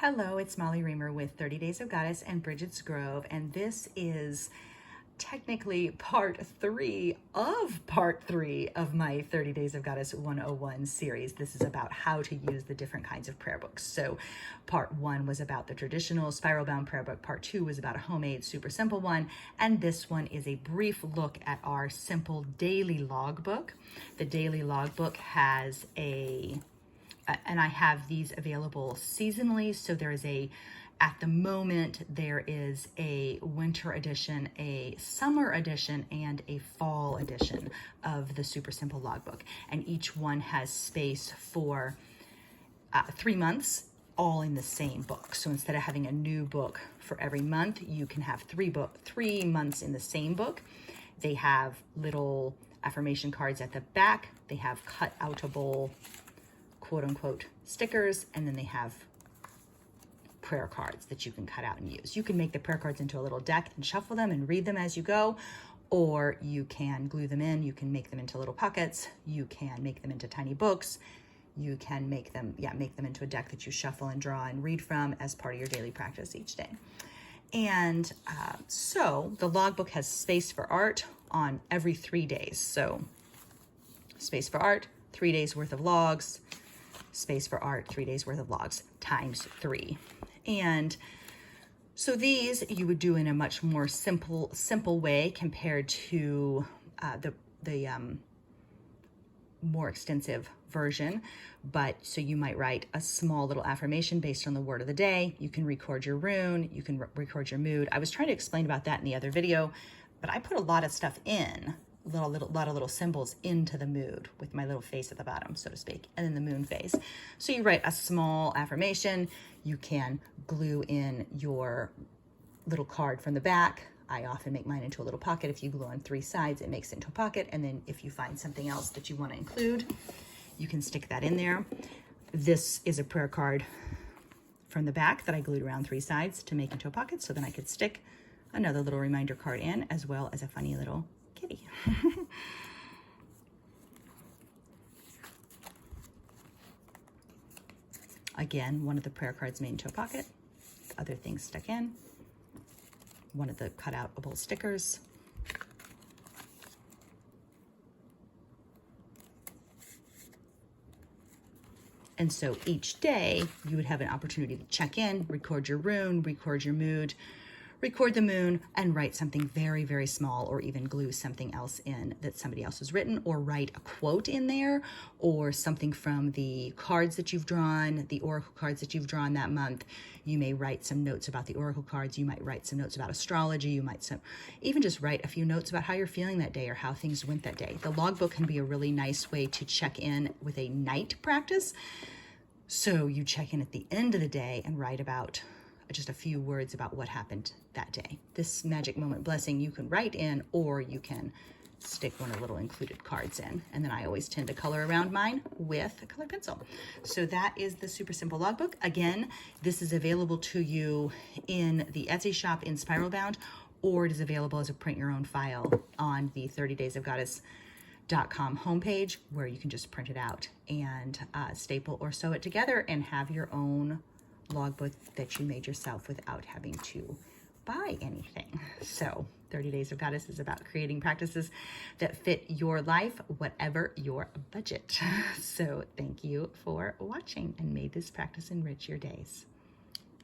Hello, it's Molly Reamer with 30 Days of Goddess and Bridget's Grove, and this is technically part three of my 30 Days of Goddess 101 series. This is about how to use the different kinds of prayer books. So part one was about the traditional spiral bound prayer book. Part two was about a homemade super simple one. And this one is a brief look at our simple daily logbook. The daily logbook has and I have these available seasonally. So at the moment, there is a winter edition, a summer edition, and a fall edition of the Super Simple Logbook. And each one has space for 3 months, all in the same book. So instead of having a new book for every month, you can have 3 months in the same book. They have little affirmation cards at the back. They have cut-outable, quote-unquote, stickers, and then they have prayer cards that you can cut out and use. You can make the prayer cards into a little deck and shuffle them and read them as you go, or you can glue them in. You can make them into little pockets. You can make them into tiny books. You can make them into a deck that you shuffle and draw and read from as part of your daily practice each day. And so the logbook has space for art on every 3 days. So space for art, 3 days worth of logs, space for art, 3 days worth of logs times 3. And so these you would do in a much more simple way compared to the more extensive version. But so you might write a small little affirmation based on the word of the day. You can record your rune. You can record your mood. I was trying to explain about that in the other video, but I put a lot of stuff in. A lot of little symbols into the mood with my little face at the bottom, so to speak, and then the moon phase. So you write a small affirmation. You can glue in your little card from the back. I often make mine into a little pocket. If you glue on 3 sides, it makes it into a pocket. And then if you find something else that you want to include, you can stick that in there. This is a prayer card from the back that I glued around 3 sides to make into a pocket. So then I could stick another little reminder card in, as well as a funny little kitty. Again, one of the prayer cards made into a pocket, other things stuck in, one of the cut-outable stickers. And so each day you would have an opportunity to check in, record your rune, record your mood, record the moon, and write something very, very small, or even glue something else in that somebody else has written, or write a quote in there, or something from the cards that you've drawn, the oracle cards that you've drawn that month. You may write some notes about the oracle cards. You might write some notes about astrology. You might even just write a few notes about how you're feeling that day or how things went that day. The logbook can be a really nice way to check in with a night practice. So you check in at the end of the day and write about just a few words about what happened that day. This magic moment blessing you can write in, or you can stick one of the little included cards in. And then I always tend to color around mine with a colored pencil. So that is the Super Simple Logbook. Again, this is available to you in the Etsy shop in Spiral Bound, or it is available as a print your own file on the 30daysofgoddess.com homepage, where you can just print it out and staple or sew it together and have your own logbook that you made yourself without having to buy anything. So 30 Days of Goddess is about creating practices that fit your life, whatever your budget. So thank you for watching, and may this practice enrich your days.